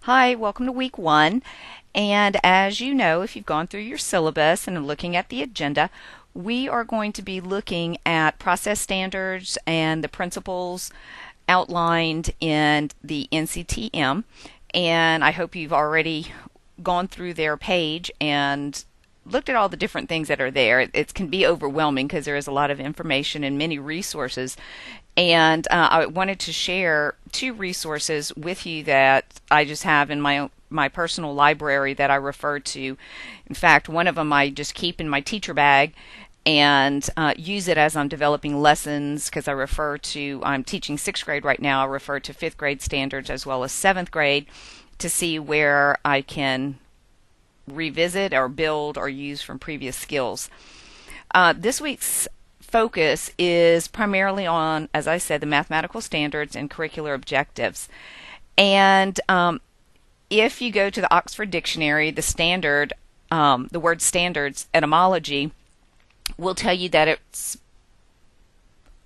Hi, welcome to week one. And as you know, if you've gone through your syllabus and are looking at the agenda, we are going to be looking at process standards and the principles outlined in the NCTM. And I hope you've already gone through their page and looked at all the different things that are there. It can be overwhelming because there is a lot of information and many resources. And I wanted to share two resources with you that I just have in my personal library that I refer to. In fact, one of them I just keep in my teacher bag and use it as I'm developing lessons because I'm teaching sixth grade right now. I refer to fifth grade standards as well as seventh grade to see where I can revisit or build or use from previous skills. This week's focus is primarily on, as I said, the mathematical standards and curricular objectives. And if you go to the Oxford Dictionary, the word standards etymology will tell you that it's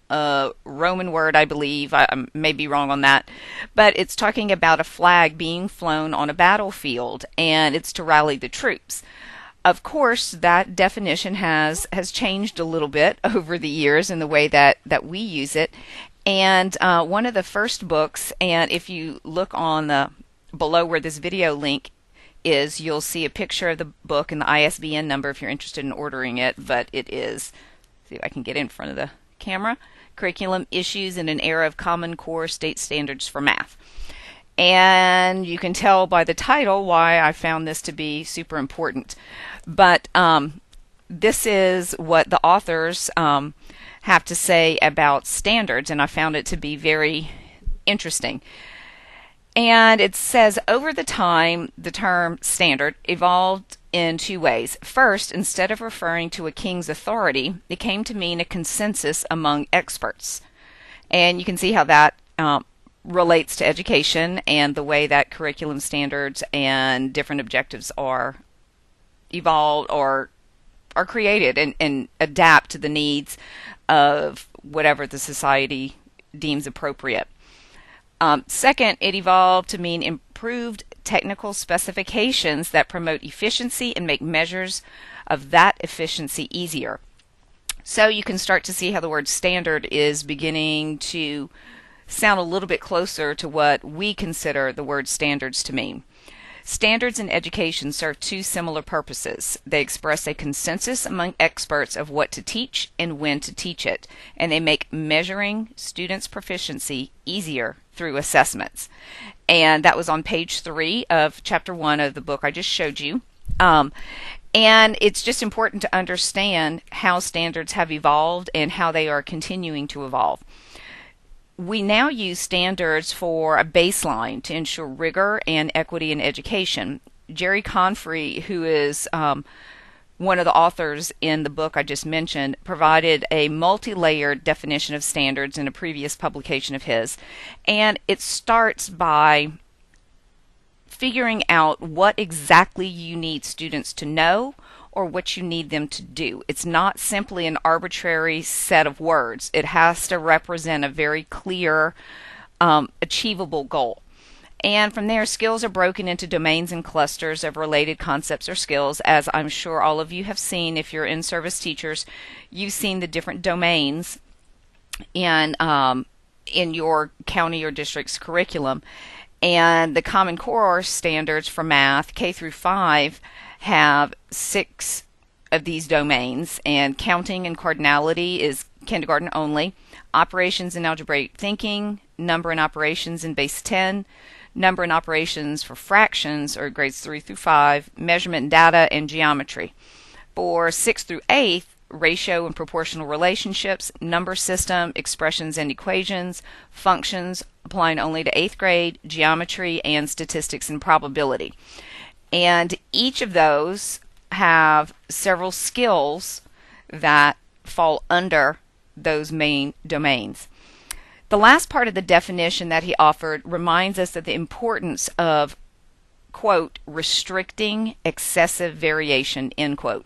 a Roman word, I believe. I may be wrong on that, but it's talking about a flag being flown on a battlefield, and it's to rally the troops. Of course, that definition has changed a little bit over the years in the way that we use it. And one of the first books, and if you look on the below where this video link is, you'll see a picture of the book and the ISBN number if you're interested in ordering it. But it is, see if I can get in front of the camera, Curriculum Issues in an Era of Common Core State Standards for Math. And you can tell by the title why I found this to be super important. But this is what the authors have to say about standards, and I found it to be very interesting. And it says, over the time, the term standard evolved in two ways. First, instead of referring to a king's authority, it came to mean a consensus among experts. And you can see how that relates to education and the way that curriculum standards and different objectives are evolved or are created and adapt to the needs of whatever the society deems appropriate. Second, it evolved to mean improved technical specifications that promote efficiency and make measures of that efficiency easier. So you can start to see how the word standard is beginning to sound a little bit closer to what we consider the word standards to mean. Standards in education serve two similar purposes. They express a consensus among experts of what to teach and when to teach it, and they make measuring students' proficiency easier through assessments. And that was on page 3 of chapter 1 of the book I just showed you. And it's just important to understand how standards have evolved and how they are continuing to evolve. We now use standards for a baseline to ensure rigor and equity in education. Jerry Confrey, who is one of the authors in the book I just mentioned, provided a multi-layered definition of standards in a previous publication of his. And it starts by figuring out what exactly you need students to know or what you need them to do. It's not simply an arbitrary set of words. It has to represent a very clear, achievable goal. And from there, skills are broken into domains and clusters of related concepts or skills. As I'm sure all of you have seen, if you're in-service teachers, you've seen the different domains in your county or district's curriculum. And the Common Core standards for math, K through 5, have 6 of these domains, and counting and cardinality is kindergarten only. Operations and algebraic thinking, number and operations in base 10, number and operations for fractions or grades 3 through 5, measurement and data, and geometry. For 6th through 8th, ratio and proportional relationships, number system, expressions and equations, functions applying only to 8th grade, geometry, and statistics and probability. And each of those have several skills that fall under those main domains. The last part of the definition that he offered reminds us of the importance of, quote, restricting excessive variation, end quote.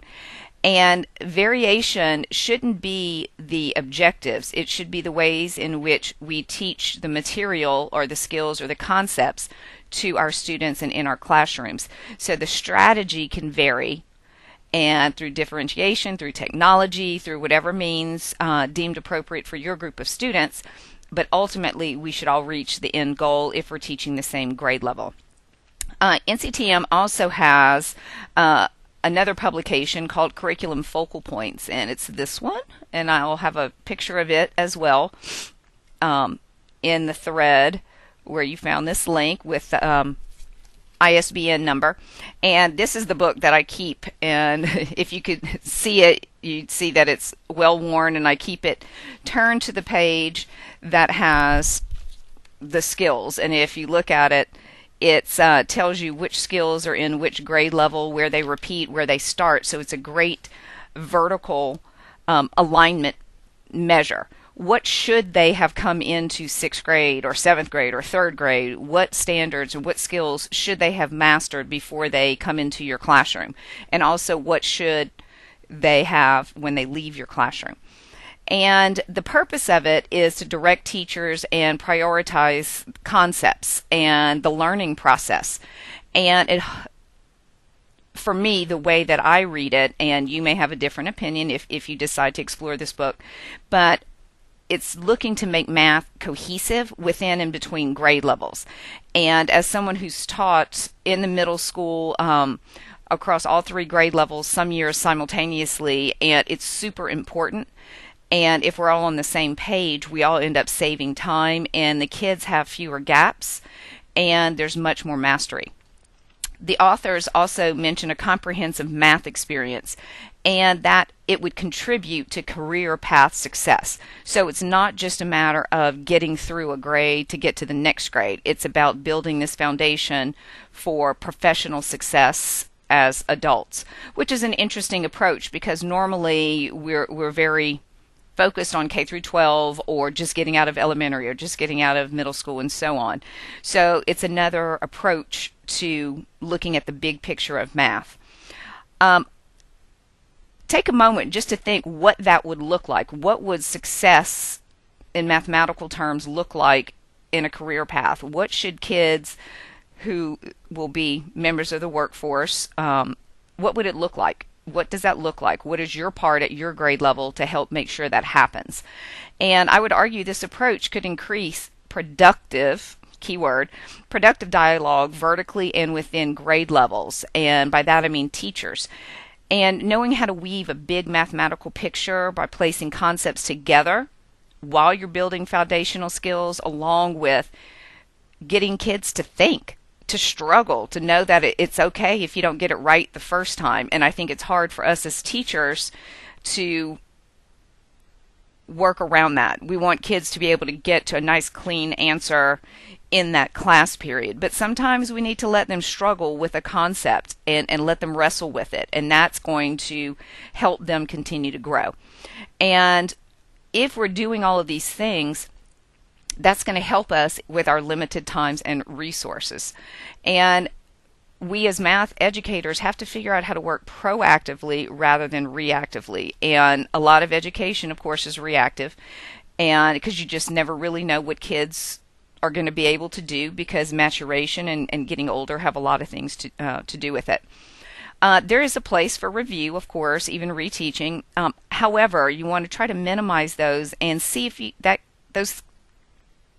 And variation shouldn't be the objectives. It should be the ways in which we teach the material or the skills or the concepts to our students and in our classrooms. So the strategy can vary, and through differentiation, through technology, through whatever means deemed appropriate for your group of students. But ultimately, we should all reach the end goal if we're teaching the same grade level. NCTM also has another publication called Curriculum Focal Points, and it's this one, and I'll have a picture of it as well in the thread where you found this link with ISBN number. And this is the book that I keep, and if you could see it, you'd see that it's well worn, and I keep it turned to the page that has the skills. And if you look at it, it tells you which skills are in which grade level, where they repeat, where they start. So it's a great vertical alignment measure. What should they have come into 6th grade or 7th grade or 3rd grade? What standards or what skills should they have mastered before they come into your classroom? And also, what should they have when they leave your classroom? And the purpose of it is to direct teachers and prioritize concepts and the learning process. And it, for me, the way that I read it, and you may have a different opinion if you decide to explore this book, but it's looking to make math cohesive within and between grade levels. And as someone who's taught in the middle school, across all 3 grade levels, some years simultaneously, and it's super important. And if we're all on the same page, we all end up saving time, and the kids have fewer gaps, and there's much more mastery. The authors also mention a comprehensive math experience, and that it would contribute to career path success. So it's not just a matter of getting through a grade to get to the next grade. It's about building this foundation for professional success as adults, which is an interesting approach, because normally we're very focused on K through 12, or just getting out of elementary, or just getting out of middle school, and so on. So it's another approach to looking at the big picture of math. Take a moment just to think what that would look like. What would success in mathematical terms look like in a career path? What should kids who will be members of the workforce, what would it look like? What does that look like? What is your part at your grade level to help make sure that happens? And I would argue this approach could increase productive, keyword, productive dialogue vertically and within grade levels. And by that I mean teachers. And knowing how to weave a big mathematical picture by placing concepts together while you're building foundational skills, along with getting kids to think, to struggle, to know that it's okay if you don't get it right the first time. And I think it's hard for us as teachers to work around that. We want kids to be able to get to a nice clean answer in that class period. But sometimes we need to let them struggle with a concept and let them wrestle with it. And that's going to help them continue to grow. And if we're doing all of these things, that's going to help us with our limited times and resources. And we as math educators have to figure out how to work proactively rather than reactively. And a lot of education, of course, is reactive, and because you just never really know what kids are going to be able to do, because maturation and getting older have a lot of things to do with it. There is a place for review, of course, even reteaching. However, you want to try to minimize those and see if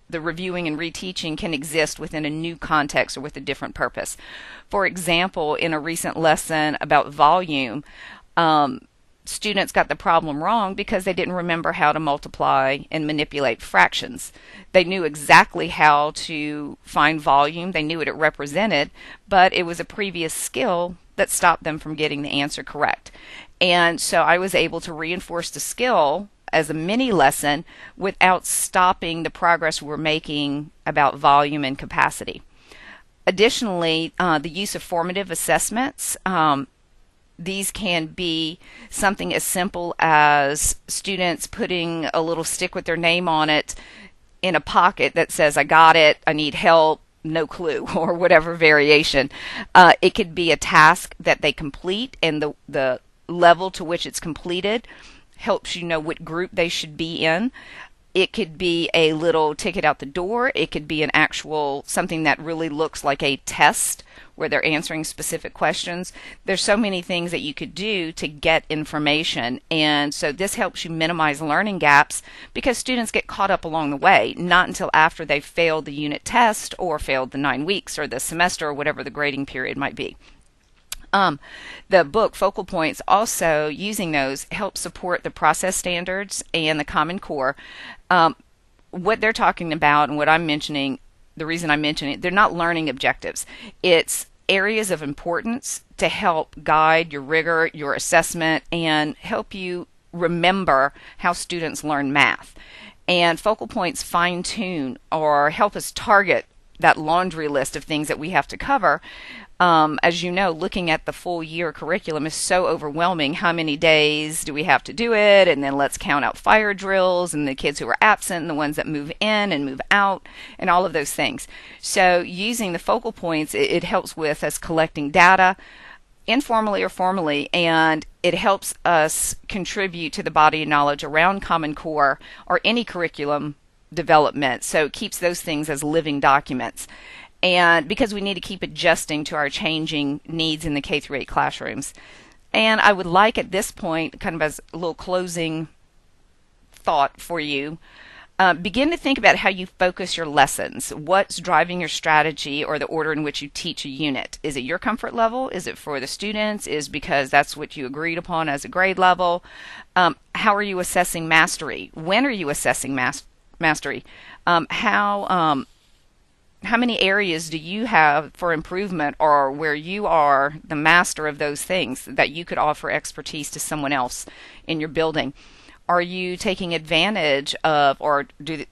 the reviewing and reteaching can exist within a new context or with a different purpose. For example, in a recent lesson about volume, students got the problem wrong because they didn't remember how to multiply and manipulate fractions. They knew exactly how to find volume, they knew what it represented, but it was a previous skill that stopped them from getting the answer correct. And so I was able to reinforce the skill as a mini lesson without stopping the progress we're making about volume and capacity. Additionally, the use of formative assessments, these can be something as simple as students putting a little stick with their name on it in a pocket that says, I got it, I need help, no clue, or whatever variation. It could be a task that they complete, and the level to which it's completed, helps you know what group they should be in. It could be a little ticket out the door. It could be an actual something that really looks like a test where they're answering specific questions. There's so many things that you could do to get information. And so this helps you minimize learning gaps because students get caught up along the way, not until after they've failed the unit test or failed the 9 weeks or the semester or whatever the grading period might be. The book Focal Points, also using those, helps support the process standards and the Common Core. What they're talking about and what I'm mentioning, the reason I'm mentioning it, they're not learning objectives. It's areas of importance to help guide your rigor, your assessment, and help you remember how students learn math. And Focal Points fine tune or help us target that laundry list of things that we have to cover. As you know, looking at the full year curriculum is so overwhelming. How many days do we have to do it? And then let's count out fire drills and the kids who are absent and the ones that move in and move out and all of those things. So using the focal points, it helps with us collecting data informally or formally, and it helps us contribute to the body of knowledge around Common Core or any curriculum development. So it keeps those things as living documents. And because we need to keep adjusting to our changing needs in the K through 8 classrooms. And I would like at this point, kind of as a little closing thought for you, begin to think about how you focus your lessons. What's driving your strategy or the order in which you teach a unit? Is it your comfort level? Is it for the students? Is it because that's what you agreed upon as a grade level? How are you assessing mastery? When are you assessing mastery? How many areas do you have for improvement, or where you are the master of those things that you could offer expertise to someone else in your building? Are you taking advantage of, or do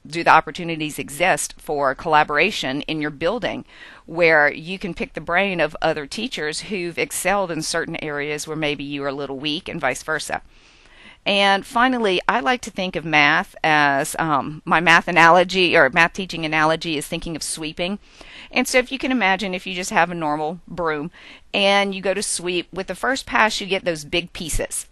the opportunities exist for collaboration in your building where you can pick the brain of other teachers who've excelled in certain areas where maybe you are a little weak and vice versa? And finally, I like to think of math as my math analogy or math teaching analogy is thinking of sweeping. And so if you can imagine, if you just have a normal broom and you go to sweep, with the first pass you get those big pieces.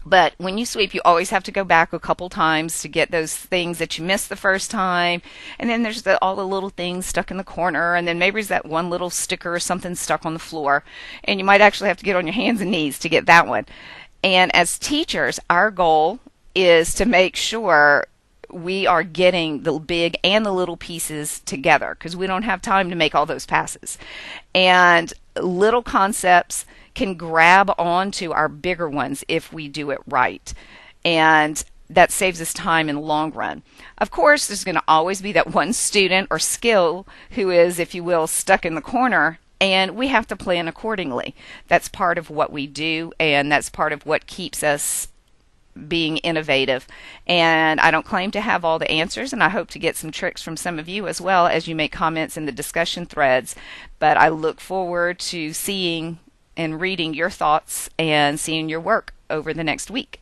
But when you sweep, you always have to go back a couple times to get those things that you missed the first time. And then there's all the little things stuck in the corner. And then maybe there's that one little sticker or something stuck on the floor. And you might actually have to get on your hands and knees to get that one. And as teachers, our goal is to make sure we are getting the big and the little pieces together, because we don't have time to make all those passes. And little concepts can grab onto our bigger ones if we do it right. And that saves us time in the long run. Of course, there's going to always be that one student or skill who is, if you will, stuck in the corner, and we have to plan accordingly. That's part of what we do, and that's part of what keeps us being innovative. And I don't claim to have all the answers, and I hope to get some tricks from some of you as well as you make comments in the discussion threads. But I look forward to seeing and reading your thoughts and seeing your work over the next week.